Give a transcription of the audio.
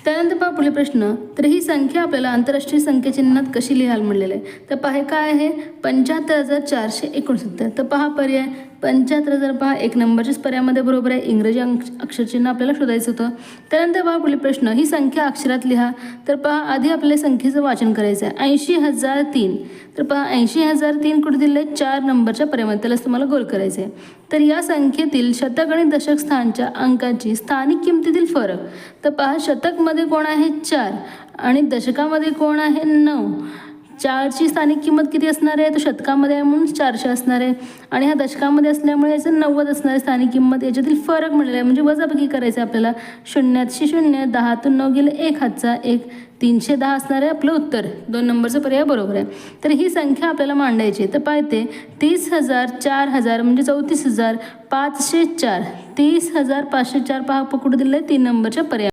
त्यानंतर पहा पुढील प्रश्न, तर ही संख्या आपल्याला आंतरराष्ट्रीय संख्याचिन्हात कशी लिहायला म्हणलेलं आहे. तर पहा हे काय आहे, 75,469. तर पहा पर्याय 75,000 पहा एक नंबरच्याच पर्यायामध्ये बरोबर आहे. इंग्रजी अक्षरचिन्ह आपल्याला शोधायचं होतं. त्यानंतर पहा पुढील प्रश्न, ही संख्या अक्षरात लिहा. तर पहा आधी आपल्याला संख्येचं वाचन करायचं आहे. 80,003. तर पहा 80,003 कुठे दिलं आहे, 4 नंबरच्या पर्यायामध्ये, त्यालाच तुम्हाला गोल करायचं आहे. तर या संख्येतील शतक आणि दशक स्थानच्या अंकाची स्थानिक किमतीतील फरक. तर पहा शतकमध्ये कोण आहे 4 आणि दशकामध्ये कोण आहे 9. 4ची स्थानिक किंमत किती असणार आहे, तर शतकामध्ये आहे म्हणून 400 असणार आहे आणि हा दशकामध्ये असल्यामुळे याचं 90 असणार आहे स्थानिक किंमत. याच्यातील फरक मिळाला आहे म्हणजे वजाबाकी करायचं आहे आपल्याला. 0शी 0, 10तून 9 गेले 1 हातचा 1, 310 असणार आहे आपलं उत्तर. 2 नंबरचं पर्याय बरोबर आहे. तर ही संख्या आपल्याला मांडायची. तर पाहते 30,000, 4,000 म्हणजे 34,504. 30,504 पहा कुठे दिलं आहे, 3 नंबरच्या पर्याय.